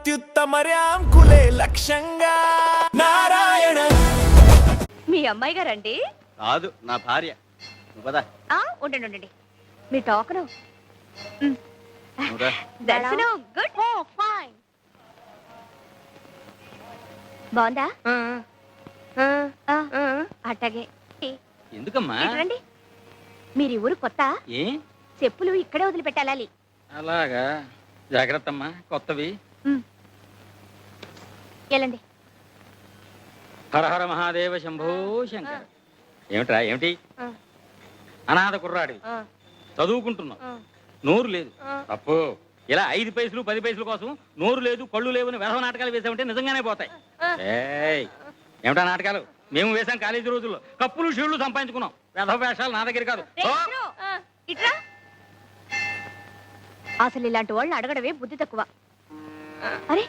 అత్యుత్తమర్యాం కులే లక్ష్యంగా నారాయణ. మీ అమ్మాయి గారండి? కాదు, నా భార్య. పదా ఉండండి ఉండండి, మీ టోకను. నువ్వురా. దర్శనం గుడ్. ఫైన్. బాగుందా? అట్టగే. ఎందుకమ్మా? రండి. మీరు ఈ ఊరు కొత్త? ఏ చెప్పులు ఇక్కడే వదిలిపెట్టాలి. అలాగా, జాగ్రత్త అమ్మా, కొత్తవి. వెళ్ళండి. హర హర మహాదేవ శంభో శంకర. ఏమిట్రా ఏమిటి? అనాథ కుర్రాడి, చదువుకుంటున్నావు, నోరు లేదు. తప్పు. ఇలా 5 పైసలు 10 పైసల కోసం నోరు లేదు కళ్ళు లేవని వెధవ నాటకాలు వేసామంటే నిజంగానే పోతాయి. ఏమిటా నాటకాలు? మేము వేసాం కాలేజీ రోజుల్లో, కప్పులు షీళ్లు సంపాదించుకున్నాం. వెధవ వేషాలు నా దగ్గర కాదు. అసలు ఇలాంటి వాళ్ళని అడగడమే బుద్ధి తక్కువ. అరే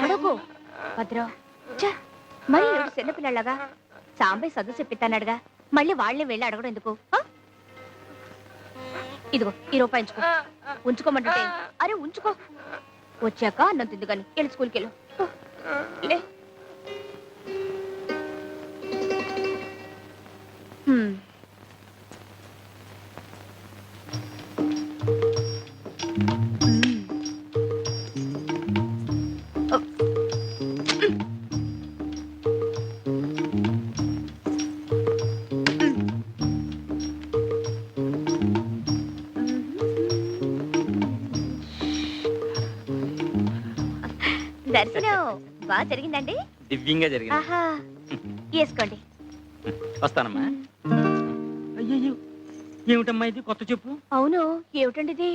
ఎడకు భద్రం, మరి ఏడు చిన్నపిల్లలాగా సాంబయ్య చదువు చెప్పిస్తానడుగా, మళ్ళీ వాళ్ళే వెళ్ళి అడగడం ఎందుకు? ఇదిగో ఈ రూపాయి ఉంచుకో. ఉంచుకోమంటుంటే. అరే ఉంచుకో, వచ్చాక అన్నం తిందు కానీ. వెళ్ళి స్కూల్కి వెళ్ళు. లే. దర్శనం బాగా జరిగిందండి? దివ్యంగా జరిగింది. ఆహా, వేసుకోండి. వస్తానమ్మా. అయ్యో, ఏమిటమ్మా ఇది? కొత్త చెప్పు. అవును, ఏమిటండి ఇది?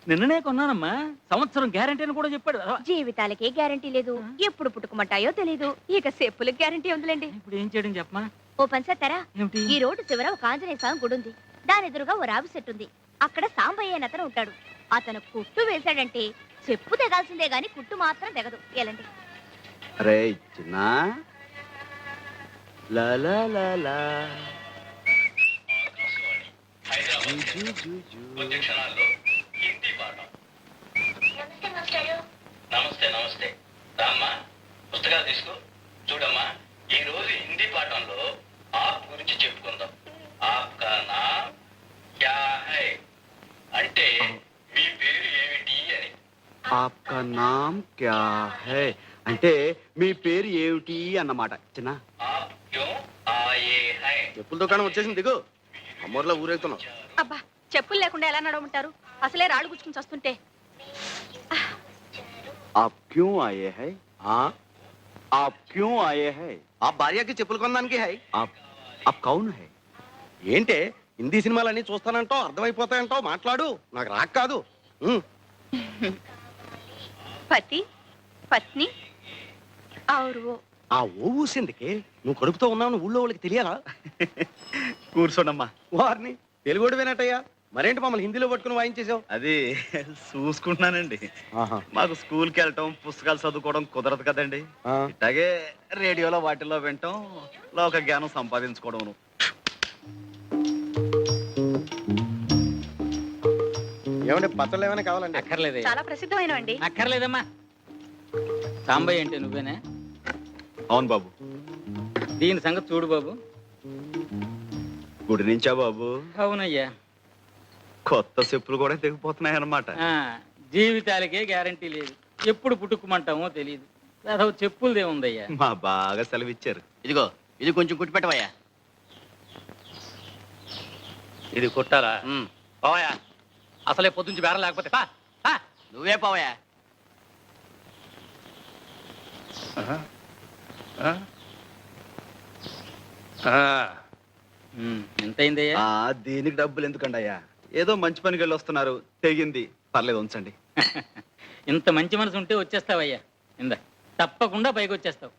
నిన్ననే కొన్నానమ్మా. సంవత్సరం గ్యారంటీ అని కూడా చెప్పాడు. జీవితాలకే గ్యారంటీ లేదు, ఎప్పుడు పుట్టుకుమంటాయో తెలీదు. ఇక చెప్పులకు గ్యారంటీ ఉందిలేండి. ఇప్పుడు ఏం చేయడం చెప్పమా? ఓ పని చేస్తారా? ఏమిటి? ఈ రోడ్డు చివర ఒక ఆంజనేయ స్వామి గుడి ఉంది. దాని ఎదురుగా ఓ రావి చెట్టు ఉంది. అక్కడ సాంబయ్య అని అతను ఉంటాడు. అతను కుట్టు వేశాడంటే చెప్పు తెగాల్సిందే గాని కుట్టు మాత్రం తెగదు. ఎలాంటి అరే చిన్న నమస్తే నమస్తే. రామ్మా, పుస్తకాలు తీసుకో. చూడమ్మా, ఈ రోజు హిందీ పాఠంలో ఆప్ గురించి చెప్పుకుందాం. ఆప్ కా నామ్ క్యా హై అంటే మీ పేరు ఏమిటి అని. ఆప్కా నామ్ క్యా హై అంటే మీ పేరు ఏమిటి అన్నమాట. చిన్న ఆప్ క్యో ఆయే హై. చెప్పుల దుకాణం వచ్చేసింది, దిగు. అమ్మోర్లో ఊరేగుతున్నాం. అబ్బా, చెప్పులు లేకుండా ఎలా నడవమంటారు? అసలే రాళ్ళు గుచ్చుకుని వస్తుంటే. आप क्यों आए हैं? हाँ, आप क्यों आए हैं? ఆ భార్యకి చెప్పులు కొనడానికి హై. आप कौन है? ఏంటే హిందీ సినిమాలన్నీ చూస్తానంటావు, అర్థమైపోతాయంటావు, మాట్లాడు. నాకు రాక కాదు. పతి పత్ని ఔరు. ఆ ఓ ఊసిందికి నువ్వు కడుపుతో ఉన్నావు ఊళ్ళో వాళ్ళకి తెలియాలా? కూర్చోండమ్మా. వారిని తెలుగుడు వినట్టయ్యా, మరేంటి మమ్మల్ని హిందీలో పట్టుకుని వాయించేసావు? అది చూసుకుంటున్నానండి. మాకు స్కూల్కి వెళ్ళటం పుస్తకాలు చదువుకోవడం కుదరదు కదండి. ఇట్లాగే రేడియోలో వాటిల్లో వింటాం, లోక జ్ఞానం సంపాదించుకోవడం. ఏమంటే పత్రాలు ఏమైనా కావాలండి? అక్కర్లేదు. చాలా ప్రసిద్ధమైనవండి. అక్కర్లేదమ్మా. సాంబయ్య అంటే నువ్వేనా? అవును బాబు. దీని సంగతి చూడు బాబు. గుడి నుంచా బాబు? అవునయ్యా. కొత్త చెప్పులు కూడా తెగిపోతున్నాయి అన్నమాట. జీవితాలకే గ్యారంటీ లేదు, ఎప్పుడు పుట్టుకుమంటామో తెలియదు. అదొక చెప్పులదే ఉందయ్యా. మా బాగా సెలవిచ్చారు. ఇదిగో ఇది కొంచెం కుట్టి పెట్టవయ్యా. ఇది కుట్టాలా? పోవయా, అసలే పొద్దుంచి బేరం లేకపోతే నువ్వే పోవయ్యా. ఎంతైందయ్యా? దీనికి డబ్బులు ఎందుకండి అయ్యా? ఏదో మంచి పనికి వెళ్ళి వస్తున్నారు, తెగింది, పర్లేదు ఉంచండి. ఇంత మంచి మనసు ఉంటే వచ్చేస్తావయ్యా. ఇందా, తప్పకుండా పైకి వచ్చేస్తావు.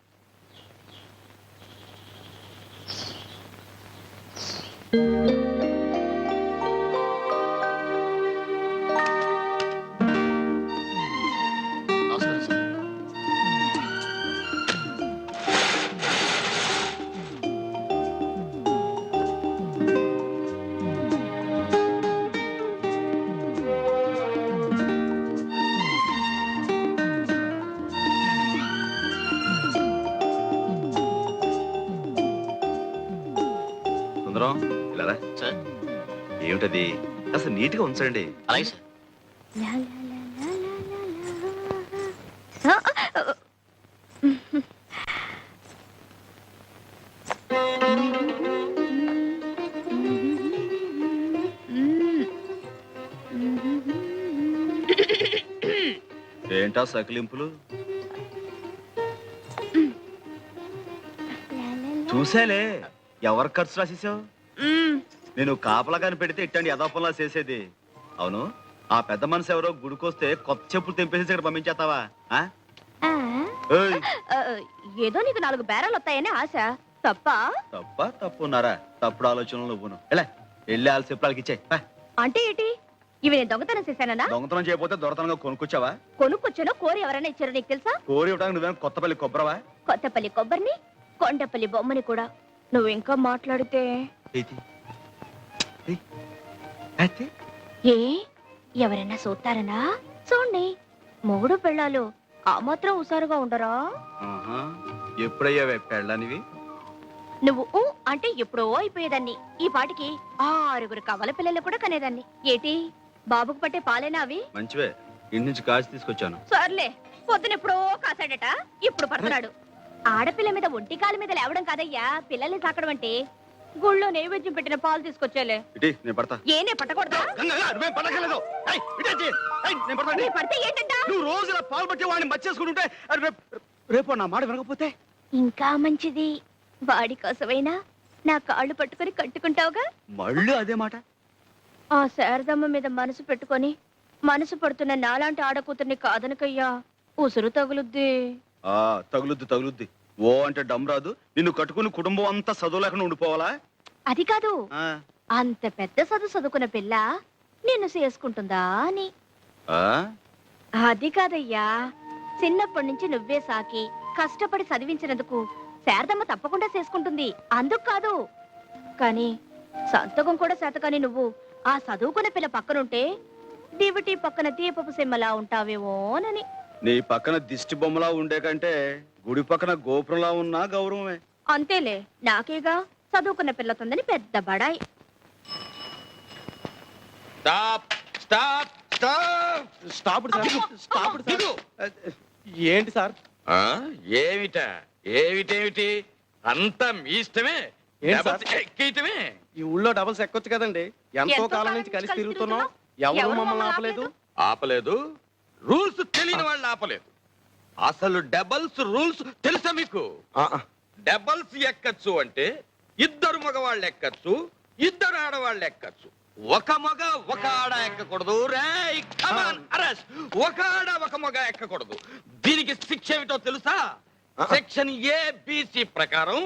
సుందరం ఇలా సార్ ఏమిటది అసలు నీట్ గా ఉంచండి. అలాగే సార్. ఏంటా సకిలింపులు? చూసేలే ఎవరు ఖర్చు రాసేసావు? నేను కాపలాగాని పెడితే ఇట్టండి యథాపంలా చేసేది. అవును, ఆ పెద్ద మనసు ఎవరో గుడికొస్తే కొత్త చెప్పులు తెంపేసి ఇక్కడ పంపించేస్తావా? ఆ? ఏయ్, ఏదో నీకు 4 బేరాలు వస్తాయని ఆశ తప్ప. తప్పున్నారా? తప్పుడు ఆలోచనలు నువ్వును. ఎలా వెళ్ళి వాళ్ళ చెప్పులకి ఇచ్చాయి. అంటే ఏంటి? ఇవి నేను దొంగతనం చేశానా? దొంగతనం చేయకపోతే దొరతనంగా కొనుక్కొచ్చావా? కొనుక్కొచ్చానో కోరి ఎవరైనా ఇచ్చారో నీకు తెలుసా? కోరి ఇవ్వడానికి నువ్వేం కొత్తపల్లి కొబ్బరవా? కొత్తపల్లి కొబ్బరిని, కొండపల్లి బొమ్మని కూడా. నువ్వు ఇంకా మాట్లాడితే ఏ ఎవరైనా చూస్తారనా? చూడండి, మొగుడు పెళ్ళాలు ఆ మాత్రం హుషారుగా ఉండరా? ఎప్పుడయ్యావే పెళ్ళనివి? నువ్వు ఊ అంటే ఎప్పుడో అయిపోయేదాన్ని. ఈ పాటికి 6 కవల పిల్లలు కూడా కనేదాన్ని. ఏటి బాబుకు పట్టే పాలేనా అవి? మంచివే, ఇంటి నుంచి కాచి తీసుకొచ్చాను. సర్లే, పొద్దునెప్పుడో కాసాడట, ఇప్పుడు పడుతున్నాడు. ఆడపిల్ల మీద ఒంటి కాలు మీద లేవడం కాదయ్యా పిల్లల్ని సాకడం అంటే. గుళ్ళో నైవేద్యం పెట్టిన పాలు తీసుకొచ్చేలే. ఇటీ నేను పడతా. ఏనే పట్టకూడదా? నువ్వేం పడకలేదు. నీ పడితే ఏంటంట? నువ్వు రోజు ఇలా పాలు పట్టి వాడిని మర్చేసుకుంటుంటే రేపు నా మాట వినకపోతే ఇంకా మంచిది. వాడి కోసమైనా నా కాళ్ళు పట్టుకొని కట్టుకుంటావుగా. మళ్ళీ అదే మాట. ఆ శారదమ్మ మీద మనసు పెట్టుకొని మనసు పడుతున్న నాలాంటి ఆడకూతుర్ని కాదనకయ్యా, ఉసురు తగులుద్ది. తగులుద్ది. ఓ అంటే డమ్ రాదు. నిన్ను కట్టుకుని కుటుంబం అంతా చదువు లేకుండా ఉండిపోవాలా? అది కాదు, ఆ, అంత పెద్ద చదువుకున్న పిల్ల నిన్ను చేసుకుంటుందా అని. ఆ? అది కాదయ్యా, చిన్నప్పటి నుంచి నువ్వే సాకి కష్టపడి చదివించినందుకు శారదమ్మ తప్పకుండా చేసుకుంటుంది. అందుకు కాదు, కానీ సంతకం కూడా శాతకాని నువ్వు ఆ చదువుకున్న పిల్ల పక్కనుంటే దివిటి పక్కన దీపపు సిమ్మలా ఉంటావేమోనని. నీ పక్కన దిష్టి బొమ్మలా ఉండే కంటే గుడి పక్కన గోపురంలా ఉన్నా గౌరవమే. అంతేలే, నాకేగా చదువుకున్న పిల్లతుందని పెద్ద బడాయి. స్టాప్ స్టాప్ స్టాప్ స్టాప్ ఏంటి సార్? ఏమిటేమిటి అంతా మీ ఇష్టమే. ఏంటి సార్? ఎక్కేయటమే. ఈ ఊళ్ళో డబల్స్ ఎక్కొచ్చు కదండి. ఎంతో కాలం నుంచి కలిసి తిరుగుతున్నాం, ఎవరు మమ్మల్ని ఆపలేదు. ఆపలేదు, రూల్స్ తెలియని వాళ్ళు ఆపలేదు. అసలు డబల్స్ రూల్స్ తెలుసా మీకు? డబల్స్ ఎక్కచ్చు అంటే 2 మగవాళ్ళు ఎక్కచ్చు, 2 ఆడవాళ్ళు ఎక్కచ్చు. ఒక మగ ఒక ఆడ ఎక్కకూడదు. రేయ్ కమాన్ అరెస్ట్. ఒక ఆడ ఒక మగ ఎక్కకూడదు. దీనికి శిక్ష ఏమిటో తెలుసా? సెక్షన్ ఏబిసి ప్రకారం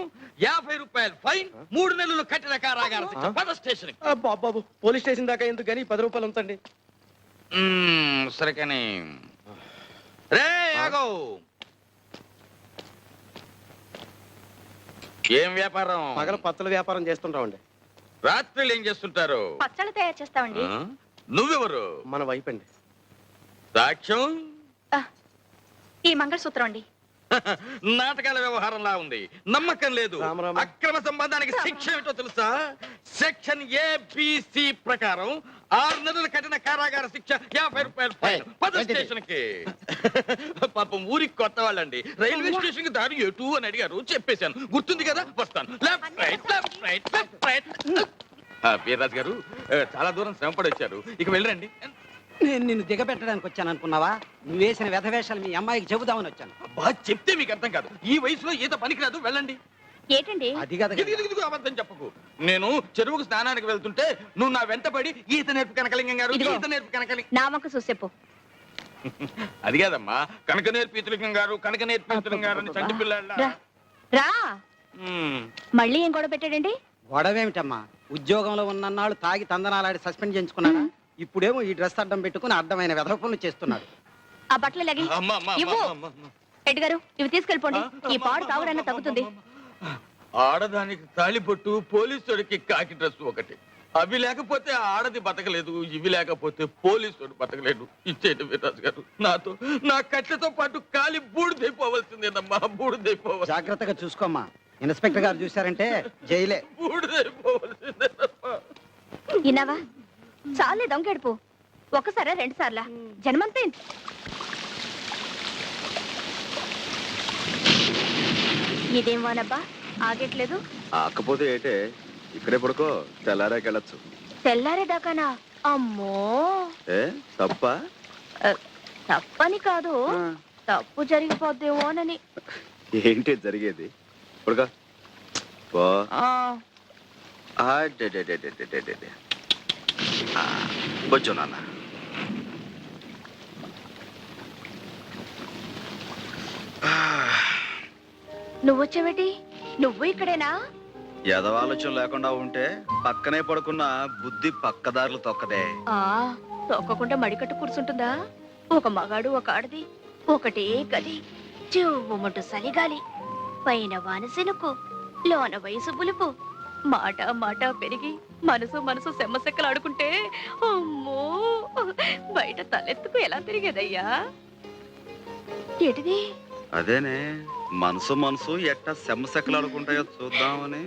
50 రూపాయలు ఫైన్, 3 నెలలు కఠిన కారాగార శిక్ష. పద స్టేషన్. బాబు పోలీస్ స్టేషన్ దాకా ఎందుకు కానీ 10 రూపాయలు ఉంచండి. సరే కానీ రే ఆగో. ఏం వ్యాపారం? పగల పత్తుల వ్యాపారం చేస్తుంటామండి. రాత్రులు ఏం చేస్తుంటారు? పచ్చళ్ళు తయారు చేస్తామండి. ఆ? నువ్వెవరు? మన వైపు అండి. సాక్ష్యం? ఈ మంగళసూత్రం అండి. నాటకాల వ్యవహారంలా ఉంది, నమ్మకం లేదు. రామరామ. అక్రమ సంబంధానికి శిక్ష ఏమిటో తెలుసా? సెక్షన్ ఏబిసి ప్రకారం 6 నెలల కఠిన కారాగార శిక్ష, 50 రూపాయలు ఫైన్. పద స్టేషన్ కి. పాపం ఊరికి కొత్త వాళ్ళండి. రైల్వే స్టేషన్ కి దారి ఎటు అని అడిగారు, చెప్పేశాను. గుర్తుంది కదా? వస్తాను. Left right left right left right. Veerraju గారు చాలా దూరం శ్రమపడి వచ్చారు, ఇక వెళ్ళండి. నేను నిన్ను దిగబెట్టడానికి వచ్చాను అనుకున్నావా? నువ్వు వేసిన వ్యధవేషాలు మీ అమ్మాయికి చెబుదామని వచ్చాను. బాగా చెప్తే మీకు అర్థం కాదు. ఈ వయసులో ఈత పనికిరాదు, వెళ్ళండి. ఏంటండి? అది కదా ఇదిగో అబద్ధం చెప్పకు. నేను చెరువుకు స్నానానికి వెళ్తుంటే నువ్వు నా వెంటపడి ఈత నేర్పు కనకలింగం గారు, ఇదిగో. ఈత నేర్పు కనకలింగం. నా వంక చూసేపు. అది కాదమ్మా, కనక నేర్పు ఈతలింగం గారు, కనక నేర్పు ఈతలింగం గారు అని చంటి పిల్లాళ్ళ. రా, రా. మళ్ళీ ఏం గొడవ పెట్టాడండి? గొడవేమిటమ్మా, ఉద్యోగంలో ఉన్నన్నాళ్ళు తాగి తందనాలాడి సస్పెండ్ చేయించుకున్నాడా? ఇప్పుడేమో ఈ డ్రెస్ అడ్డం పెట్టుకుని అడ్డమైన వెధవ పనులు చేస్తున్నాడు. ఆ బట్టలు లగి ఇవ్వు. రెడ్డి గారు, ఇవి తీసుకెళ్ళిపోండి. ఈ పాడు తాగుడన్నా తగ్గుతుంది. ఆడదానికి తాళిబొట్టు, పోలీసుడికి కాకి డ్రెస్ ఒకటి. అవి లేకపోతే ఆడది బతకలేదు, ఇవి లేకపోతే పోలీసుడు బతకలేడు. ఇచ్చేది వీర్రాజు గారు, నాతో నా కట్లతో పాటు కాలి బూడిదైపోవలసిందేనమ్మా, బూడిదైపోవాలి. జాగ్రత్తగా చూసుకోమ్మా. ఇన్స్పెక్టర్ గారు చూశారంటే జైలే. ఇన్నావా చాలే దొంగెడుపు. ఒకసారా రెండు సార్లా జన్మంతా ఇంత. ఇదేం వానబ్బా ఆగట్లేదు. ఆకపోతే ఏటే ఇక్కడే పడుకో, తెల్లారాకెళ్ళచ్చు. తెల్లారేదాకానా? అమ్మో ఏ తప్ప? తప్పని కాదు, తప్పు జరిగిపోద్దేమోనని. ఏంటి జరిగేది? పడుకో. పో. ఆ, కూర్చో నాన్న. నువ్వొచ్చావేటి? నువ్వు ఇక్కడేనా? ఎదవాలోచన లేకుండా ఉంటే పక్కనే పడుకున్న బుద్ధి పక్కదారులు తొక్కదే. ఆ తొక్కకుండా మడికట్టు కూర్చుంటుందా? ఒక మగాడు ఒక ఆడది ఒకటే గది, చెవుమంటూ సలిగాలి, పైన వానసెనుకు, లోన వయసు బులుపు, మాట మాట పెరిగి మనసు మనసు సెమ్మసెక్కలు ఆడుకుంటే అమ్మో బయట తలెత్తుకు ఎలా తిరిగేదయ్యా? ఏటిది? అదేనే మనసు మనసు ఎట్టా సెమ్మసెక్కలాడుకుంటాయో చూద్దామని.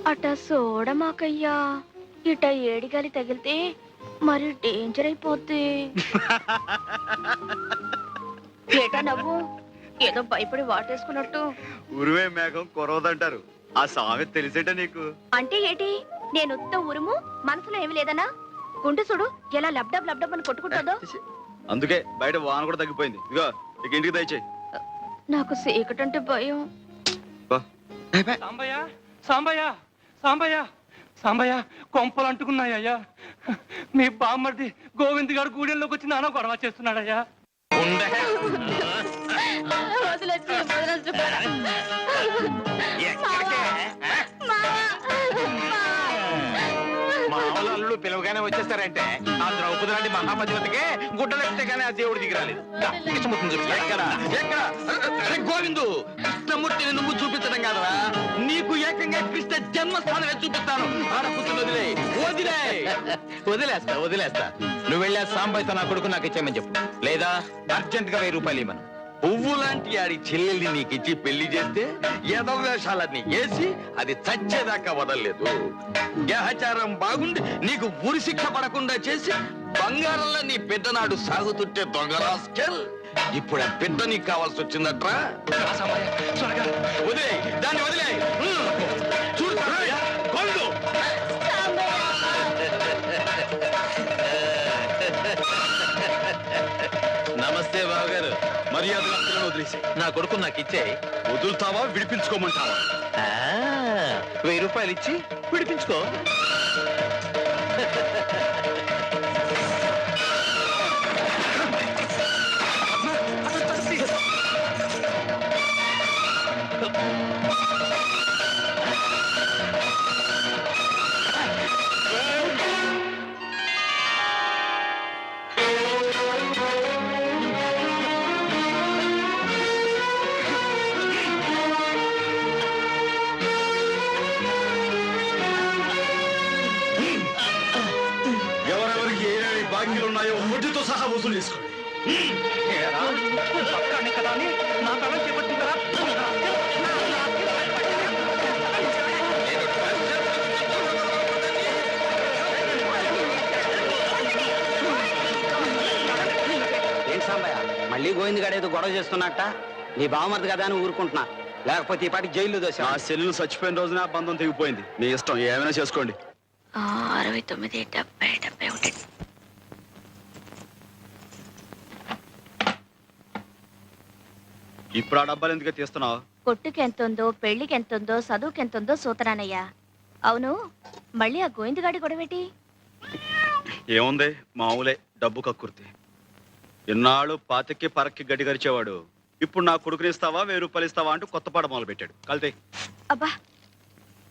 అట చూడమాకయ్యా, ఇట ఏడిగాలి తగిలితే మరి డేంజర్ అయిపోద్ది. ఏటా నవ్వు? ఏదో భయపడి వాటేసుకున్నట్టు. ఉరివే మేఘం కొరవదంటారు, ఆ సామెత తెలిసేట నీకు? అంటే ఏటి? నేను ఉత్త ఉరుము, మనసులో ఏమి లేదనా? గుండు చూడు ఎలా లబ్డబ్ లబ్డబ్ అని కొట్టుకుంటుందో. అందుకే బయట వాన కూడా తగ్గిపోయింది. ఇగో ఇక ఇంటికి దయచేయి. నాకు సీకటంటే భయం. సాంబయ్య సాంబయ్య సాంబయ్య సాంబయ్య కొంపలు అంటుకున్నాయ్యా. మీ బామ్మర్ది గోవింద్ గారు గూడెంలోకి వచ్చి నాన్న గొడవ చేస్తున్నాడయ్యా. మామూలు పిలవగానే వచ్చేస్తారంటే ఆ ద్రౌపది లాంటి మహాపతివతికే గుడ్డలెట్టే కానీ ఆ దేవుడు దిగిరాలేదు. గోవిందు, కృష్ణమూర్తిని నువ్వు చూపించడం కాదరా, నీకు ఏకంగా కృష్ణ జన్మస్థానమే చూపిస్తాను. ఆడపుత్రులు వదిలేస్తా. నువ్వు వెళ్ళా సాంబయ్యతో నా కొడుకు నాకు ఇచ్చేయమని చెప్పు, లేదా అర్జెంట్ గా 1000 రూపాయలు ఇవ్వను. పువ్వు లాంటి ఆడి చెల్లెల్ని నీకిచ్చి పెళ్లి చేస్తే ఎదవేషాలన్నీ వేసి అది చచ్చేదాకా వదలలేదు. గ్రహచారం బాగుండి నీకు ఉరి శిక్ష పడకుండా చేసి బంగారంలో నీ బిడ్డనాడు సాగుతుంటే దొంగరాస్కెల్, ఇప్పుడు ఆ బిడ్డ నీకు కావాల్సి వచ్చిందట్రా. వదిలే దాన్ని, వదిలే. చూడు గోవిందు, నమస్తే బావగారు. మర్యాద వదిలేసి నా కొడుకు నాకు ఇచ్చే. వదులుతావా విడిపించుకోమంటావా? 1000 రూపాయలు ఇచ్చి విడిపించుకో. ఎవరెవరికి ఏ బాకీలు ఉన్నాయో వడ్డీతో సహా వసూలు చేసుకోండి. కదా అని నా తల చేపట్టిందా? ఏంటి సాంబయ్య, మళ్ళీ గోవింద్ గారు ఏదో గొడవ చేస్తున్నట్ట? నీ బావమరిది కదా అని ఊరుకుంటున్నా, లేకపోతే ఈ పాటికి జైల్లో దోశ. నా సెల్లు చచ్చిపోయిన రోజున ఆ బంధం తెగిపోయింది. మీ ఇష్టం, ఏమైనా చేసుకోండి. 69 70 71. ఇప్పుడు ఆ డబ్బాలు ఎందుకు తీస్తున్నావు? కొట్టుకి ఎంతుందో, పెళ్లికి ఎంతుందో, చదువుకి ఎంతుందో సూతరానయ్యా. అవును, మళ్ళీ ఆ గోవిందగాడి గొడవేటి? ఏముంది, మామూలే, డబ్బు కక్కుర్తి. ఇన్నాళ్ళు పాతికి పరక్కి గడ్డి గరిచేవాడు ఇప్పుడు నా కొడుకుని ఇస్తావా 1000 రూపాయలు ఇస్తావా అంటూ కొత్త పాట మొదలు పెట్టాడు. కలితే అబ్బా,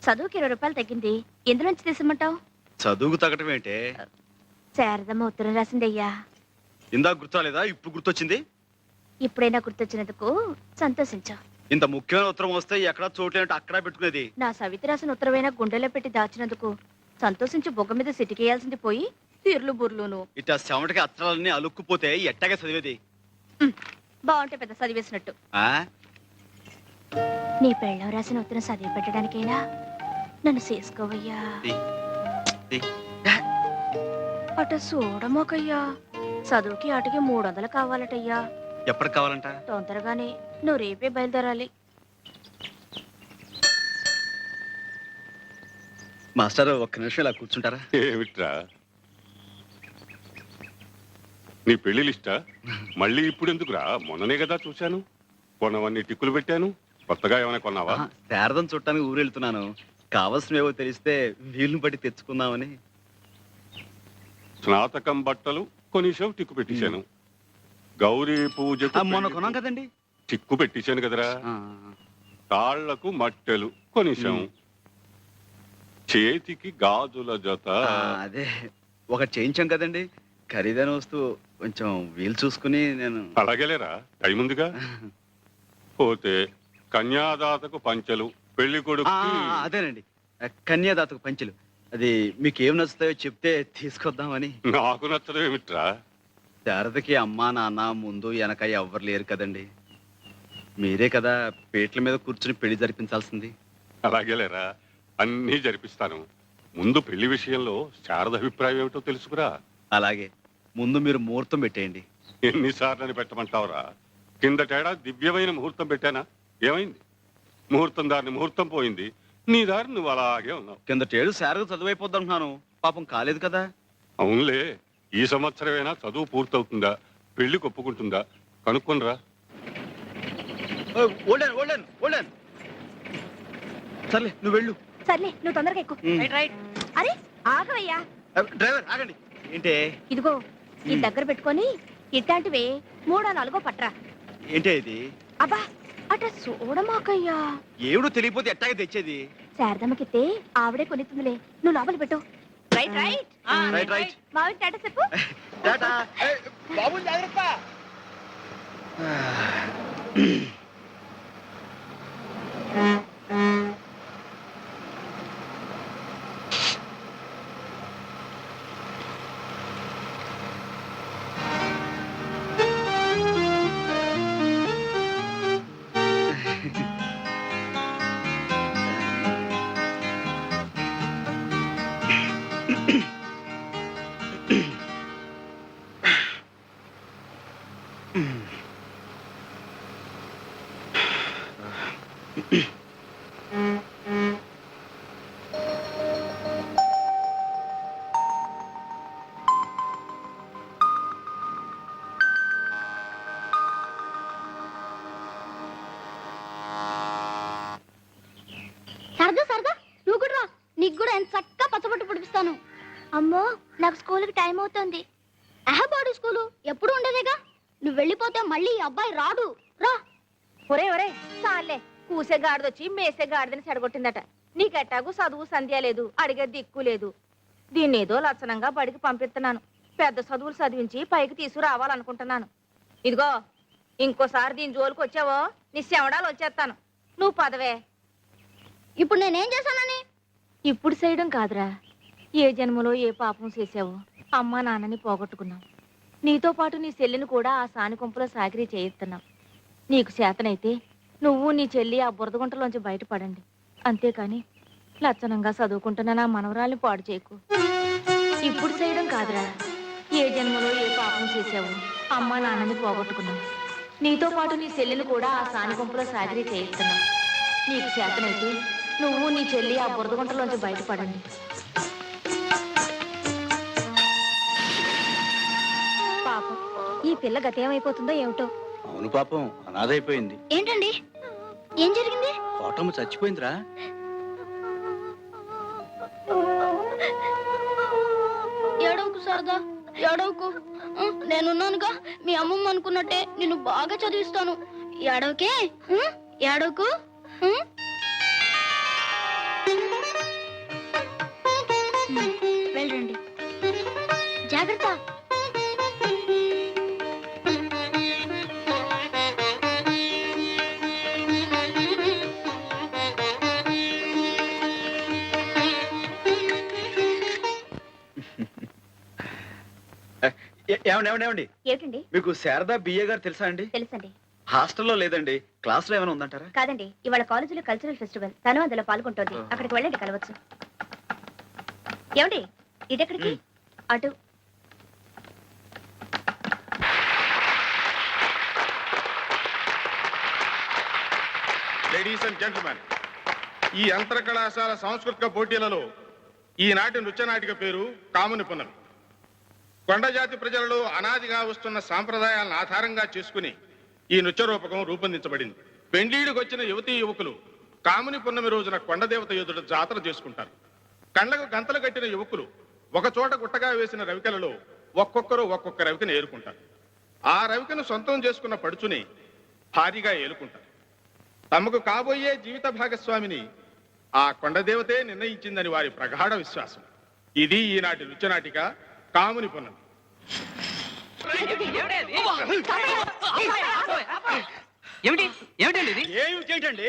చదువుకి 20 రూపాయలు తగ్గింది, ఎందులోంచి తీసమంటావు? చదువుకు తగ్గటం ఏంటే? శారదమ్మ ఉత్తరం రాసిందయ్యా. ఇందాక గుర్తురాలేదా? ఇప్పుడు గుర్తొచ్చింది. ఇప్పుడైనా గుర్తొచ్చినందుకు సంతోషించా. ఇంత ముఖ్యమైన ఉత్తరం వస్తే ఎక్కడా చోట్లేనట్టు అక్కడా పెట్టుకునేది. నా సవితి రాసిన ఉత్తరమైనా గుండెలో పెట్టి దాచినందుకు సంతోషించి బొగ్గ మీద సిటికేయాల్సింది పోయి తీర్లు బుర్లును. ఇట్లా చెమటకి అత్తరాలన్నీ అలుక్కుపోతే ఎట్టాగే చదివేది? బాగుంటే పెద్ద చదివేసినట్టు. ఆ నీ పెళ్ళం రాసిన ఉత్తరం చదివి పెట్టడానికైనా నన్ను చేసుకోవయ్యా. తీ. అట చూడమోకయ్యా, చదువుకి ఆటకి 300 కావాలటయ్యా. ఎప్పటికి కావాలంట? తొందరగానే, నువ్వు రేపే బయలుదేరాలి. మాస్టర్ ఒక్క నిమిషం ఇలా కూర్చుంటారా? ఏమిట్రా నీ పెళ్లి లిస్టా? మళ్ళీ ఇప్పుడు ఎందుకురా? మొన్ననే కదా చూశాను. కొన్నవన్నీ టిక్కులు పెట్టాను. కొత్తగా ఏమైనా కొన్నావా? శారదం చుట్టానికి ఊరు వెళ్తున్నాను. కావలసినవేవో తెలిస్తే వీలుని బట్టి తెచ్చుకుందామని. స్నాతకం బట్టలు కొనిసావు, టిక్కు పెట్టించాను. గౌరీ పూజకు మొన్న కొన్నాం కదండి. టిక్కు పెట్టించాను కదరా. తాళ్లకు మట్టెలు కొనిసాం. చేతికి గాజుల జత. అదే ఒకటి చేయించాం కదండి. ఖరీదైన వస్తువు, కొంచెం వీలు చూసుకుని నేను. అలాగేలేరా, టైం ఉందిగా. పోతే కన్యాదాతకు పంచెలు, పెళ్లి కొడుకు. అదేనండి, కన్యాదాతకు పంచెలు. అది మీకు ఏం నచ్చుతాయో చెప్తే తీసుకొద్దామని. నాకు నచ్చదు ఏమిట్రా? శారదకి అమ్మా నాన్న ముందు వెనక ఎవ్వరు లేరు కదండి. మీరే కదా పీటల మీద కూర్చుని పెళ్లి జరిపించాల్సింది. అలాగేలేరా, అన్నీ జరిపిస్తాను. ముందు పెళ్లి విషయంలో శారద అభిప్రాయం ఏమిటో తెలుసుకురా. అలాగే, ముందు మీరు ముహూర్తం పెట్టేయండి. ఎన్నిసార్లు పెట్టమంటావురా? కిందటేడా దివ్యమైన ముహూర్తం పెట్టానా? ఏమైంది? ముహూర్తం దారిని ముహూర్తం పోయింది. నీ దారి నువ్వు అలాగే ఉన్నావు. కిందటేడు శారద చదువైపోద్దంటున్నాను, పాపం కాలేదు కదా. అవునులే, ఈ సంవత్సరమైనా చదువు పూర్తవుతుందా, పెళ్లి ఒప్పుకుంటుందా కనుక్కొనిరా. సర్లే నువ్వు వెళ్ళు. సర్లే, నువ్వు తొందరగా ఎక్కు. అరే ఆగవయ్యా. డ్రైవర్ ఆగండి. ఏంటే? ఇదిగో ఈ దగ్గర పెట్టుకొని ఇట్లాంటివే 3-4 పట్రా. ఏంటే ఇది? అబ్బా అట చూడమాకయ్యా. ఏమిడో తెలియపోతే ఎట్టాగే తెచ్చేది? శారదమ్మకితే ఆవిడే కొనిస్తుందిలే, నువ్వు లోపల పెట్టు. Right right right right. మావి టాటా చెప్పు. టాటా. బాబు జాగ్రత్త. సరదా సరదా, నువ్వు కూడా రా. నీకు కూడా ఎంత చక్కగా పచ్చబొట్టు పుడిపిస్తాను. అమ్మో, నాకు స్కూల్కి టైం అవుతుంది. అహబాడు స్కూలు ఎప్పుడు ఉండేదేగా. నువ్వు వెళ్ళిపోతే మళ్ళీ ఈ అబ్బాయి రాడు. రా. ఒరే ఒరే, చాలే. కూసే గాడిదొచ్చి మేసే గాడిదని చెడగొట్టిందట. నీకెట్టాగు చదువు సంధ్య లేదు, అడిగే దిక్కు లేదు. దీన్ని ఏదో లక్షణంగా బడికి పంపిస్తున్నాను. పెద్ద చదువులు చదివించి పైకి తీసుకురావాలనుకుంటున్నాను. ఇదిగో, ఇంకోసారి దీని జోలికి వచ్చావో నీ శవడాలు వచ్చేస్తాను. నువ్వు పదవే. ఇప్పుడు నేనేం చేశానని? ఇప్పుడు చేయడం కాదురా, ఏ జన్మలో ఏ పాపం చేసావో అమ్మా నాన్నని పోగొట్టుకున్నావు. నీతో పాటు నీ చెల్లిని కూడా ఆ సానికొంపులో సాకిరీ చేయిస్తున్నావు. నీకు చేతనైతే నువ్వు నీ చెల్లి ఆ బురదగుంటలోంచి బయటపడండి. అంతేకాని లక్షణంగా చదువుకుంటున్నా నా మనవరాల్ని పాడు చేయకు. ఇప్పుడు చేయడం కాదురా, ఏ జన్మలో ఏ పాపం చేసావో అమ్మా నాన్నని పోగొట్టుకున్నావు. నీతో పాటు నీ చెల్లిని కూడా ఆ సానికొంపులో సాకిరీ చేయిస్తున్నావు. నీకు చేతనైతే నువ్వు నీ చెల్లి ఆ బురదగుంటలోంచి బయటపడండి. పాపం, ఈ పిల్ల గతేమైపోతుందో ఏమిటో. అవును పాపం, అనాథైపోయింది. ఏంటండి, ఏం జరిగింది? కోటమ్మ చచ్చిపోయిందిరా. ఏడవకు సరదా, ఏడవకు. నేనున్నానుగా, మీ అమ్మమ్మ అనుకున్నట్టే నిన్ను బాగా చదివిస్తాను. ఏడవకే, ఏడవకు. వెళ్ళండి, జాగ్రత్త. ఏమండి ఏమండి ఏమండి, ఏమిటండి? మీకు శారదా బిఏ గారు తెలుసా అండి? తెలుసండి. హాస్టల్లో లేదండి, క్లాస్లో ఏమైనా ఉందంటారా? కాదండి, ఇవాళ కాలేజీలో కల్చరల్ ఫెస్టివల్, తను అందులో పాల్గొంటోంది. అక్కడికి వెళ్ళండి, కలవచ్చు. ఏమండి ఇదెక్కడికి? అటు. లేడీస్ అండ్ జెంట్మెన్, ఈ అంతర కళాశాల సాంస్కృతిక పోటీలలో ఈనాటి నృత్య నాటిక పేరు కాముని పున్నమి. కొండజాతి ప్రజలలో అనాదిగా వస్తున్న సాంప్రదాయాలను ఆధారంగా చేసుకుని ఈ నృత్య రూపకం రూపొందించబడింది. పెండ్లీడికి వచ్చిన యువతీ యువకులు కాముని పున్నమి రోజున కొండదేవత ఎదుట జాతర చేసుకుంటారు. కండ్లకు గంతలు కట్టిన యువకులు ఒక చోట గుట్టగా వేసిన రవికలలో ఒక్కొక్కరు ఒక్కొక్క రవికను ఏరుకుంటారు. ఆ రవికను సొంతం చేసుకున్న పడుచుని భారీగా ఏలుకుంటారు. తమకు కాబోయే జీవిత భాగస్వామిని ఆ కొండదేవతే నిర్ణయించిందని వారి ప్రగాఢ విశ్వాసం. ఇది ఈనాటి నృత్యనాటిక కాముని పున్నమి. ఏమిటి ఏమిటండి ఇది? ఏమిటండి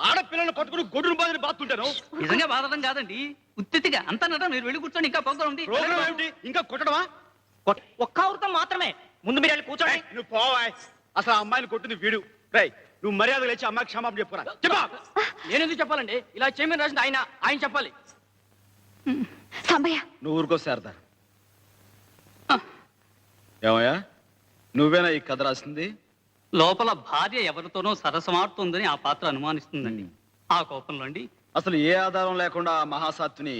ఆడపిల్లలను పట్టుకుని గొడ్డును బాధని బాతుంటాను. నిజంగా బాధడం కాదండి, ఉత్తిగా అంతా నట. మీరు వెళ్ళి కూర్చొని, ఇంకా ప్రోగ్రాం ఉంది. ప్రోగ్రామ్ ఏమిటి? ఇంకా కొట్టడమా? ఒక్క వృత్తం మాత్రమే. ముందు మీరు వెళ్ళి కూర్చోండి. నువ్వు పోవాయ్. అసలు ఆ అమ్మాయిని కొట్టింది వీడు. రై, నువ్వు మర్యాద లేచి అమ్మాయికి క్షమాపణ చెప్పురా. చెప్పా. నేనెందుకు చెప్పాలండి? ఇలా చేయమని రాసింది ఆయన చెప్పాలి. సాంబయ్య, నువ్వు ఊరుకో శారదా. ఏమయ్యా, నువ్వేనా ఈ కథ రాసింది? లోపల భార్య ఎవరితోనో సరసమాడుతుందని ఆ పాత్ర అనుమానిస్తుందండి. ఆ కోపంలోండి అసలు ఏ ఆధారం లేకుండా ఆ మహాసాత్విని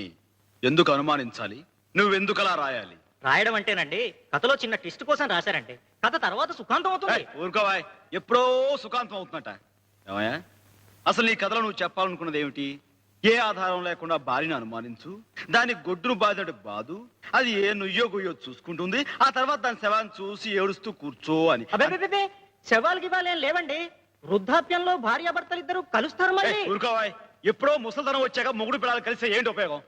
ఎందుకు అనుమానించాలి? నువ్వెందుకలా రాయాలి? రాయడం అంటేనండి, కథలో చిన్న ట్విస్ట్ కోసం రాశారండి. కథ తర్వాత సుఖాంతం అవుతుంది. ఊరుకోవాయ్, ఎప్పుడో సుఖాంతం అవుతుందట. ఏమయ్యా, అసలు నీ కథలో నువ్వు చెప్పాలనుకున్నది ఏమిటి? ఏ ఆధారం లేకుండా భార్యను అనుమానించు, దాని గొడ్డును బాధడు బాదు, అది ఏ నుయ్యో గుయ్యో చూసుకుంటుంది, ఆ తర్వాత దాని శవాన్ని చూసి ఏడుస్తూ కూర్చో అని. శవాలకి ఇవ్వాలేం లేవండి. వృద్ధాప్యంలో భార్యాభర్తలు ఇద్దరు కలుస్తారు. మళ్ళీ ఊరుకోవాయ్, ఎప్పుడో ముసలితనం వచ్చాక మొగుడు పిల్లలు కలిస్తే ఏంటి ఉపయోగం?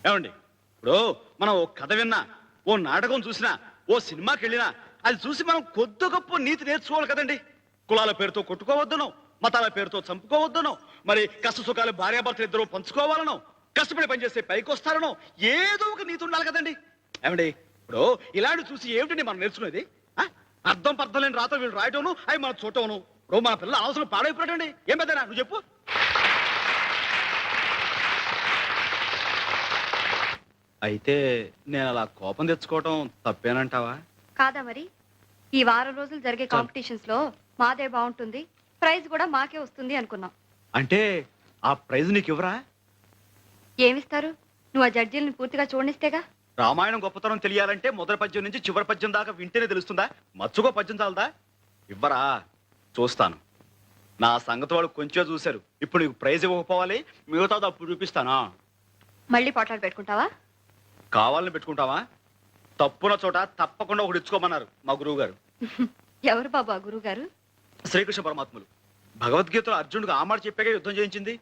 ఏమండి, ఇప్పుడు మనం ఓ కథ విన్నా, ఓ నాటకం చూసినా, ఓ సినిమాకి వెళ్ళినా, అది చూసి మనం కొద్ది గొప్ప నీతి నేర్చుకోవాలి కదండి. కులాల పేరుతో కొట్టుకోవద్దనో, మతాల పేరుతో చంపుకోవద్దనో, మరి కష్ట సుఖాలు భార్యాభర్తలు ఇద్దరు పంచుకోవాలనో, కష్టపడి పనిచేస్తే పైకి వస్తారనో ఏదో ఒక నీతి ఉండాలి కదండి. ఏమండి, ఇప్పుడు ఇలాంటి చూసి ఏమిటండి మనం నేర్చుకునేది? అర్థం పర్థం లేని రాత వీళ్ళు రాయటం, అవి మనం చూడటం. ఇప్పుడు మన పిల్లలు అవసరం పాడైపోయాడండి. ఏం పెద్దనా నువ్వు చెప్పు. అయితే నేను అలా కోపం తెచ్చుకోవటం తప్పేనంటావా? కాదా మరి? ఈ వారం రోజులు జరిగే కాంపిటీషన్స్ లో మాదే బాగుంటుంది, ప్రైజ్ కూడా మాకే వస్తుంది అనుకున్నాం. అంటే ఆ ప్రైజ్ నీకు ఇవ్వరా? ఏమిస్తారు? నువ్వు ఆ జడ్జీలను పూర్తిగా చూడనిస్తేగా. రామాయణం గొప్పతనం తెలియాలంటే మొదటి పద్యం నుంచి చివరి పద్యం దాకా వింటేనే తెలుస్తుందా? మచ్చుకో పద్యం చాలదా? ఇవ్వరా? చూస్తాను. నా సంగతి వాళ్ళు కొంచెం చూశారు. ఇప్పుడు నీకు ప్రైజ్ ఇవ్వకపోవాలి, మిగతాది అప్పుడు చూపిస్తానా? మళ్ళీ పోట్లాడు పెట్టుకుంటావా? కావాలని పెట్టుకుంటావా? తప్పున చోట తప్పకుండా ఒకటి ఇచ్చుకోమన్నారు మా గురువు గారు. ఎవరు బాబు ఆ గురువు గారు? శ్రీకృష్ణ పరమాత్ములు. భగవద్గీతలో అర్జునుడికి ఆ మాట చెప్పాక యుద్ధం చేయించింది.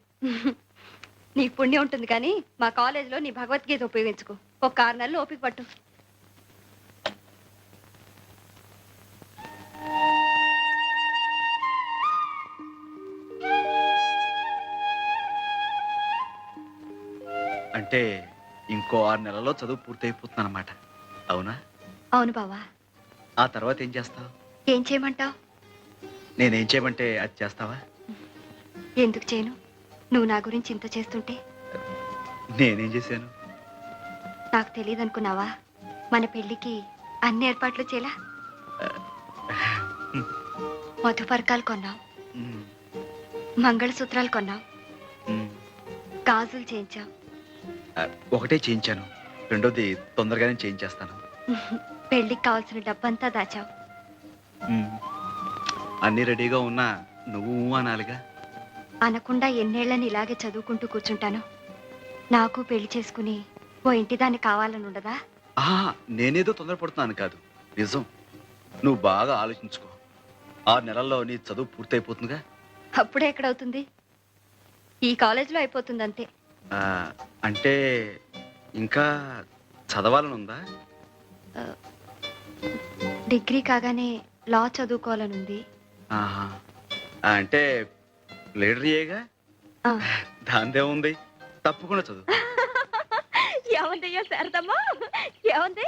నీకు పుణ్యం ఉంటుంది కానీ మా కాలేజీలో నీ భగవద్గీత ఉపయోగించుకో. ఒక 6 నెలలు ఓపిక పట్టు. అంటే ఇంకో 6 నెలల్లో చదువు పూర్తయిపోతుంది అన్నమాట. అవునా? అవును బావా. ఆ తర్వాత ఏం చేస్తావు? ఏం చేయమంటావు? నేనేం చేయమంటే అది చేస్తావా? ఎందుకు చేయను? నువ్వు నా గురించి ఇంత చేస్తుంటే. నేనేం చేశాను? నాకు తెలియదు అనుకున్నావా? మన పెళ్లికి అన్ని ఏర్పాట్లు చేలా. మధుపర్కాలు కొన్నాం, ఉమ్, మంగళసూత్రాలు కొన్నాం, ఉమ్. గాజులు చేయించాం. ఒకటే చేయించాను, రెండోది తొందరగానే చేయించేస్తాను. పెళ్లికి కావాల్సిన డబ్బంతా దాచావు. ఉమ్. అన్నీ రెడీగా ఉన్నా నువ్వు అనాలిగా. అనకుండా ఎన్నేళ్లని ఇలాగే చదువుకుంటూ కూర్చుంటాను. నాకు పెళ్లి చేసుకుని ఓ ఇంటిదాన్ని కావాలని ఉండదా? నేనేదో తొందరపడుతున్నాను కాదు, నిజం. నువ్వు బాగా ఆలోచించుకో. 6 నెలల్లో నీ చదువు పూర్తయిపోతుందిగా. అప్పుడే ఎక్కడవుతుంది? ఈ కాలేజీలో అయిపోతుంది అంతే. అంటే ఇంకా చదవాలని ఉందా? డిగ్రీ కాగానే లా చదువుకోవాలనుంది. ఆహా. అంటే లీడర్యేగా, ఆ. దాందే ఉంది, తప్పకుండా చదువు. ఏమందయ్యా శారదమ్మా? ఏమంది?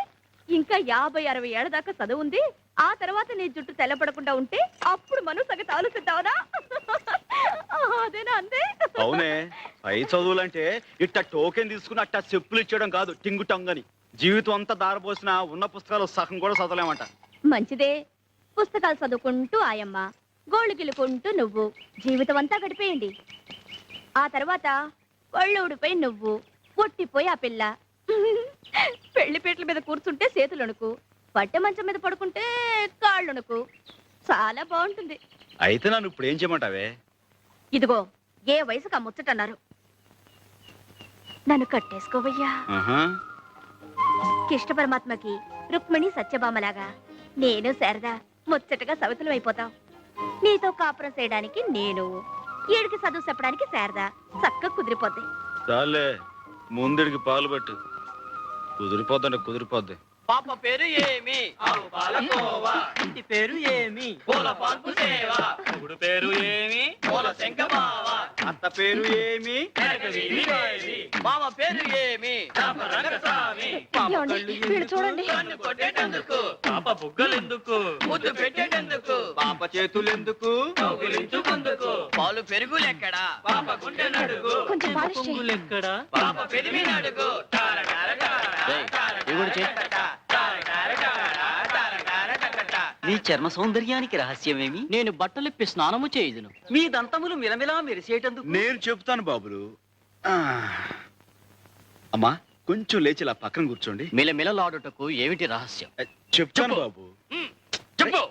ఇంకా 50-60 ఏళ్ల దాకా చదువు ఉంది. ఆ తర్వాత నీ జుట్టు తెల్లబడకుండా ఉంటే అప్పుడు మనం సంగతి ఆలోచిద్దామనా? అదేనా అంతే? అవునే, పై చదువులంటే ఇట్ట టోకెన్ తీసుకుని అట్ట చెప్పులు ఇచ్చేయడం కాదు, టింగు టంగని. జీవితం అంతా దారపోసిన ఉన్న పుస్తకాలు సగం కూడా చదవలేమంట. మంచిదే. పుస్తకాలు చదువుకుంటూ ఆయమ్మ, గోళ్ళు గిలుకుంటూ నువ్వు జీవితం అంతా గడిపేయండి. ఆ తర్వాత ఒళ్ళు ఊడిపోయి నువ్వు, పొట్టిపోయి ఆ పిల్ల. పెళ్లిపేటల మీద కూర్చుంటే చేతులొణుకు, పట్టె మంచం మీద పడుకుంటే కాళ్ళొణుకు. చాలా బాగుంటుంది. అయితే నన్ను ఇప్పుడు ఏం చేయమంటావే? ఇదిగో, ఏ వయసుకు ఆ ముచ్చటన్నారు. నన్ను కట్టేసుకోవయ్యా. కృష్ణ పరమాత్మకి రుక్మిణి సత్యభామలాగా నేను శారదా ముచ్చటగా సవితులం అయిపోతాం. నీతో కాపురం చేయడానికి నేను, ఏడికి చదువు చెప్పడానికి శారదా చక్కగా కుదిరిపోద్ది. చాలే, ముందుడికి పాలు పెట్టు. కుదిరిపోద్దండి, కుదిరిపోద్ది. పాప పేరు ఏమి? ఆవు పాలకోవా. ఇంటి పేరు ఏమి? పూల పాన్పు సేవ. మొగుడు పేరు ఏమి? పూల శంఖమావ. అత్త పేరు ఏమి? మామ పేరు ఏమి? రంగస్వామి. చూడండి, కన్ను కొట్టేటందుకు, పాప బుగ్గలెందుకు, ముద్దు పెట్టేటందుకు, పాప చేతులెందుకు, కౌగిలించుకుందుకు, పాలు పెరుగులెక్కడా, పాప గుండె నడుగు, కొంచెం పాలిష్ చేయి. పువ్వులెక్కడా, పాప పెరిమి నడుగు. నీ చర్మ సౌందర్యానికి రహస్యమేమి? నేను బట్టలిప్పి స్నానము చేయుదును. మీ దంతములు మిలమిలా మెరిసేటందుకు నేను చెప్తాను బాబులు. అమ్మా, కొంచెం లేచి ఇలా పక్కన కూర్చోండి. మిలమిలలాడుటకు ఏమిటి రహస్యం? చెప్తాను బాబు. చెప్పు.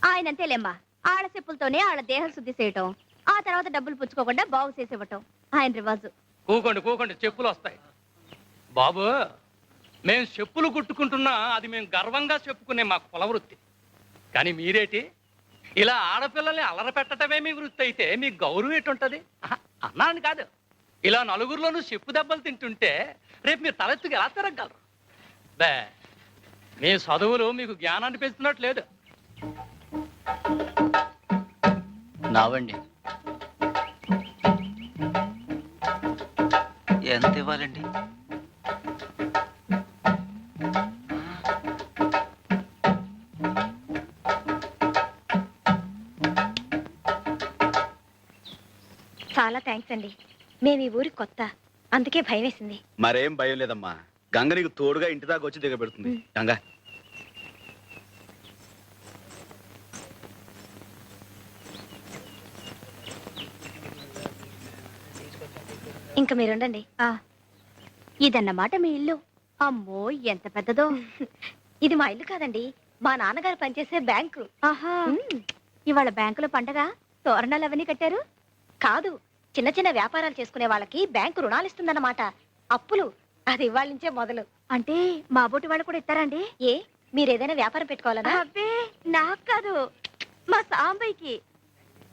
ఆయనంతేలేమ్మా, ఆళ్ళ చెప్పులతోనే ఆళ్ళ దేహం శుద్ధి చేయటం, ఆ తర్వాత డబ్బులు పుచ్చుకోకుండా బాగు చేసేవటం ఆయన రివాజు. కూకోండి, చెప్పులు వస్తాయి. బాబు, మేము చెప్పులు కుట్టుకుంటున్నా అది మేము గర్వంగా చెప్పుకునే మా కుల వృత్తి. కానీ మీరేటి ఇలా ఆడపిల్లల్ని అలర పెట్టడమే మీ వృత్తి అయితే మీ గౌరవం ఎటుంటది? అన్నాను కాదు, ఇలా నలుగురిలోనూ చెప్పు దెబ్బలు తింటుంటే రేపు మీరు తలెత్తుకు ఎలా తిరగలరు? బే, మీ చదువులు మీకు జ్ఞానాన్ని పెంచుతున్నట్లేదు. నావండి. ఎంత ఇవ్వాలండి? చాలా థ్యాంక్స్ అండి. మేము ఈ ఊరికి కొత్త, అందుకే భయం వేసింది. మరేం భయం లేదమ్మా, గంగ నీకు తోడుగా ఇంటి దాకా వచ్చి దిగబెడుతుంది. గంగ, ఇంకా మీరుండండి. ఇదన్నమాట మీ ఇల్లు? అమ్మో, ఎంత పెద్దదో! ఇది మా ఇల్లు కాదండి, మా నాన్నగారు పనిచేసే బ్యాంకు. ఆహా, ఇవాళ బ్యాంకులో పండగ, తోరణాలు అవన్నీ కట్టారు? కాదు, చిన్న చిన్న వ్యాపారాలు చేసుకునే వాళ్ళకి బ్యాంకు రుణాలు ఇస్తుందన్నమాట. అప్పులు అది ఇవాళ నుంచే మొదలు. అంటే మా బోటి వాళ్ళు కూడా ఇస్తారండి? ఏ, మీరేదైనా వ్యాపారం పెట్టుకోవాలనా? అబ్బే, నాకు కాదు, మా సాంబయ్యకి.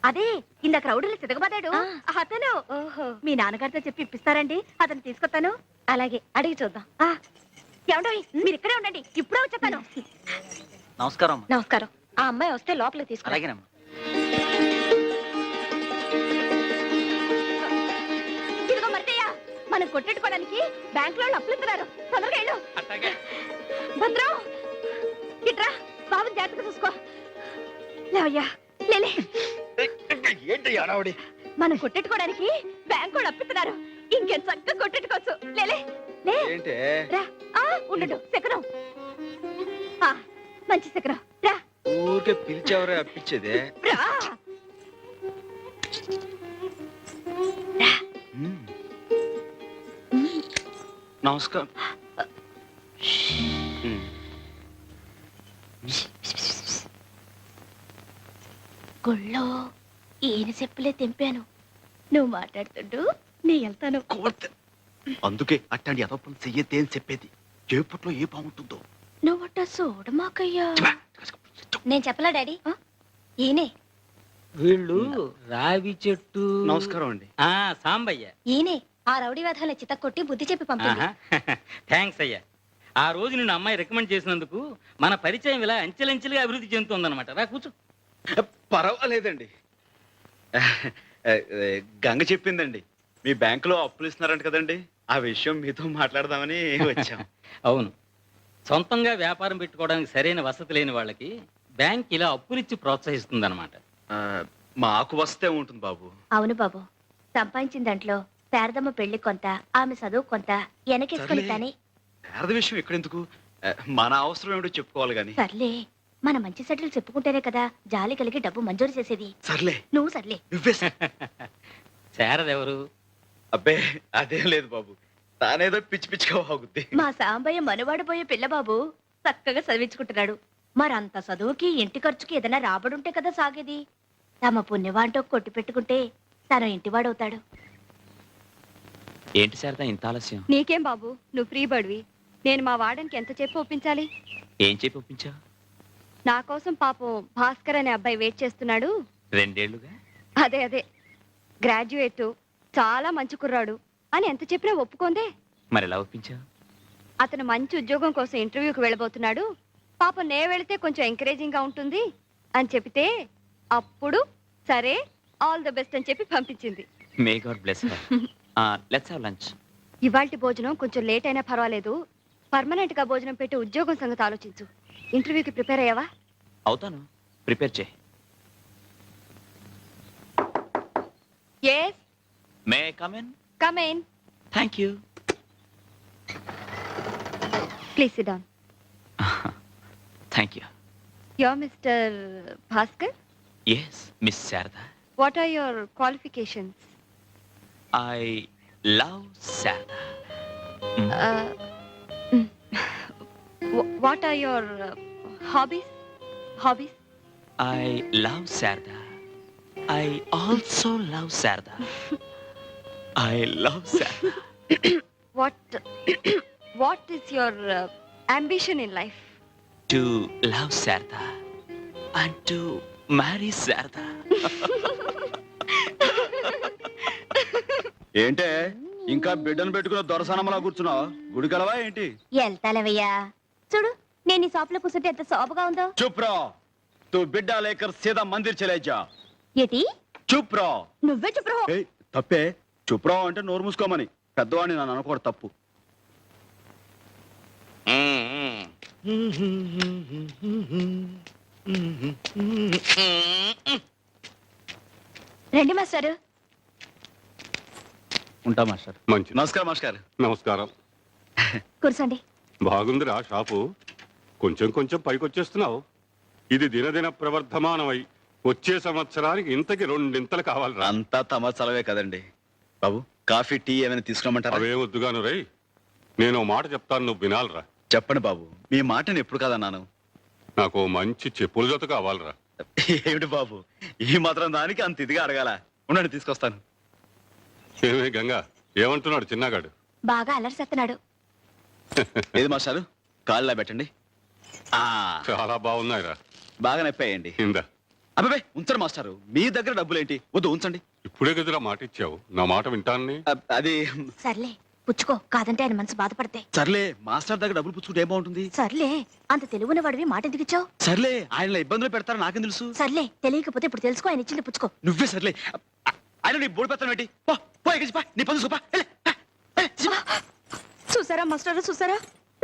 అదే ఇందాక రౌడీలు చితకబడ్డాడు, అతను. ఓహో, మీ నాన్నగారితో చెప్పి ఇప్పిస్తారండి? అతను తీసుకొస్తాను. అలాగే, అడిగి చూద్దాం. ఏమండో, మీరు ఇక్కడే ఉండండి, ఇప్పుడే వచ్చేస్తాను. నమస్కారం. నమస్కారం. ఆ అమ్మాయి వస్తే లోపలికి తీసుకురా. అలాగేనమ్మా. ఇదిగో మరిదయ్య, మనం కొట్టెట్టుకోవడానికి బ్యాంక్ లో అప్పులు ఇస్తున్నారు. తొందరగా వెళ్ళు. భద్రం, ఇట్రా, బాబుని జాగ్రత్తగా చూసుకో. లేవయ్యా, లేలే. ఏంటి అడావుడి? మనం కొట్టెట్టుకోవడానికి బ్యాంక్ వాళ్ళు అప్పిస్తున్నారు. ఇంకేం చక్కగా కొట్టెట్టుకోవచ్చు. లేలే, లే. ఏంటి? రా, ఉండు, శకరం. మంచి శకరం, రా. ఊరికే పిలిచేవరే అప్పించేదే రా. మ్మ్. నమస్కారం మ్మ్. గుళ్ళో ఈయన చెప్పులే తెంపాను. నువ్వు మాట్లాడుతుంటూ నీ వెళ్తాను. కోర్తె. అందుకే అట్లాంటి అదొప్పని చెయ్యద్దే అని చెప్పేది. చేపట్లో ఏ బాగుంటుందో. నువ్వట చూడమాకయ్యా. నేను చెప్పలా డాడీ ఈయనే వీళ్ళు రావి చెట్టు. నమస్కారం అండి. ఆ సాంబయ్య. ఈయనే ఆ రౌడీ వేధాల చిత్త కొట్టి బుద్ధి చెప్పి పంపింది. థ్యాంక్స్ అయ్యా. ఆ రోజు నిన్ను అమ్మాయి రికమెండ్ చేసినందుకు మన పరిచయం ఇలా అంచెలంచెలుగా అభివృద్ధి చెందుతుందన్నమాట. రా కూర్చో. పర్వాలేదండి. గంగ చెప్పిందండి మీ బ్యాంకులో అప్పులు ఇస్తున్నారంట కదండి. ఆ విషయం మీతో మాట్లాడదామని వచ్చాం. అవును, సొంతంగా వ్యాపారం పెట్టుకోవడానికి సరైన వసతి లేని వాళ్ళకి బ్యాంక్ ఇలా అప్పులిచ్చి ప్రోత్సహిస్తుందన్నమాట. ఆ, మాకు వస్తే ఉంటుంది బాబు. అవును బాబు, సంపాదించిన దాంట్లో శారదమ్మ పెళ్లి కొంత, ఆమె చదువు కొంత వెనకేసుకొని సర్లే. కానీ పేద విషయం ఎక్కడెందుకు, మన అవసరం ఏమిటో చెప్పుకోవాలి గాని. సర్లే, మన మంచి సెటిల్ చెప్పుకుంటేనే కదా జాలి కలిగి డబ్బు మంజూరు చేసేది. సర్లే నువ్వు సర్లే. నువ్వే శారదెవరు? అబ్బే అదేం లేదు బాబు, తానేదో పిచ్చి పిచ్చిగా వాగుద్ది. మా సాంబయ్య మనవాడబోయే పిల్ల బాబు చక్కగా చదివించుకుంటున్నాడు. మరంత చదువుకి ఇంటి ఖర్చుకి ఏదైనా రాబడుంటే కదా సాగేది. తమ పుణ్యవాంటో కొట్టి పెట్టుకుంటే తను ఇంటివాడవుతాడు. ఏంటి శారదా ఇంత ఆలస్యం? నీకేం బాబు, నువ్వు ఫ్రీ బడివి. నేను మా వాడనికి ఎంత చెప్పి ఒప్పించాలి? ఏం చెప్పి ఒప్పించా? నా కోసం పాపం భాస్కర్ అనే అబ్బాయి వెయిట్ చేస్తున్నాడు. 2 ఏళ్లుగా. అదే గ్రాడ్యుయేట్, చాలా మంచి కుర్రాడు అని ఎంత చెప్పినా ఒప్పుకోందే. మరి ఎలా ఒప్పించా? అతను మంచి ఉద్యోగం కోసం ఇంటర్వ్యూకి వెళ్ళబోతున్నాడు. పాపం నే వెళితే కొంచెం ఎంకరేజింగ్ గా ఉంటుంది అని చెప్తే అప్పుడు సరే ఆల్ ద బెస్ట్ అని చెప్పి పంపించింది. May God bless her. Let's have lunch. ఇవాల్టి భోజనం కొంచెం లేట్ అయినా పర్వాలేదు. పర్మనెంట్ గా భోజనం పెట్టి ఉద్యోగం సంగతి ఆలోచించు. ఇంటర్వ్యూకి ప్రిపేర్ అయ్యావా? అవుతాను, ప్రిపేర్ చేయి. Yes, may come in? Come in. Thank you. Please sit down. Thank you. Your mister Bhaskar. Yes miss Sharada. What are your qualifications? I love Sharada. What are your hobbies? I love Sarda. I also love Sarda. I love Sarda. What is your ambition in life? To love Sarda and to marry Sarda. ఏంటే ఇంకా బిడ్డను పెట్టుకున్న దొరసనమలా కూర్చున్నావు? గుడికలవా ఏంటి? వెళ్తాలేవయ్యా. చూడు, నేను ఈ shop లో కూర్చుంటే ఎంత శోభగా ఉందో. चुप रहो, तू बिड्डा लेकर सीधा मंदिर चले जा. ఏటి चुप रहो. నువ్వే చెప్పు. ఏయ్, తప్పే. चुप रहो అంటే నోరు మూసుకోమని. పెద్దవాడిని నన్ను అనుకోవడం తప్పు. రండి మాస్టారు. ఉంటా మాస్టర్. మంచి నమస్కారం మాస్టర్. నమస్కారం. కూర్చోండి. బాగుందిరా షాపు. కొంచెం కొంచెం పైకొచ్చేస్తున్నావు. ఇది దినదిన ప్రవర్ధమానమై వచ్చే సంవత్సరానికి ఇంతకి 2 ఇంతలు కావాలిరా. అంతా తమ చలవే కదండి. బాబు, కాఫీ టీ ఏమైనా తీసుకురమ్మంటారా? అవే వద్దుగాను రై. నేను ఓ మాట చెప్తాను, నువ్వు వినాలిరా. చెప్పండి బాబు, మీ మాటని ఎప్పుడు కాదన్నాను. నాకు ఓ మంచి చెప్పుల జత కావాలిరా. ఏమిటి బాబు, ఈ మాత్రం దానికి అంత ఇదిగా అడగాల? ఉండండి, తీసుకొస్తాను. ఏమే గంగా, ఏమంటున్నాడు చిన్నగాడు? బాగా అలరిసేస్తున్నాడు. ఏది మాస్టారు, కాళ్ళలా పెట్టండి. ఆ చాలా బాగున్నాయిరా. బాగా నొప్పాయండి. ఇందా. అబ్బాయి ఉంచండి మాస్టారు, మీ దగ్గర డబ్బులేంటి? వద్దు, ఉంచండి. ఇప్పుడే కదరా మాట ఇచ్చావు, నా మాట వింటానని. అది సర్లే, పుచ్చుకో. కాదంటే ఆయన మనసు బాధపడితే. సర్లే, మాస్టర్ దగ్గర డబ్బులు పుచ్చుకుంటే ఏం బాగుంటుంది? సర్లే, అంత తెలుగున్న వాడివి మాట ఎందుకు ఇచ్చావు? సర్లే, ఆయన ఇబ్బందులు పెడతారా నాకేం తెలుసు? సర్లే, తెలియకపోతే ఇప్పుడు తెలుసుకో. ఆయన ఇచ్చింది పుచ్చుకో. నువ్వే సర్లే. ఆయన నీ బోడి పెడతాను ఏంటి? పో, పో, ఎగిసి పో, నీ పని చూసుకో, పో. వెళ్ళే, పో, వెళ్ళే, చూసుకో. చూసారా మాస్టర్, చూసారా?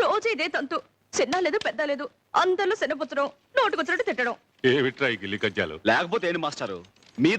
రోజు ఇదే తంతు. చిన్న లేదు పెద్ద లేదు, అందరిలో శనపుచ్చడం, నోటుకొచ్చినట్టు తిట్టడం. ఏమిట్రా ఈ గిల్లి కజ్జాలు? లేకపోతే ఏంటి మాస్టారు, మీ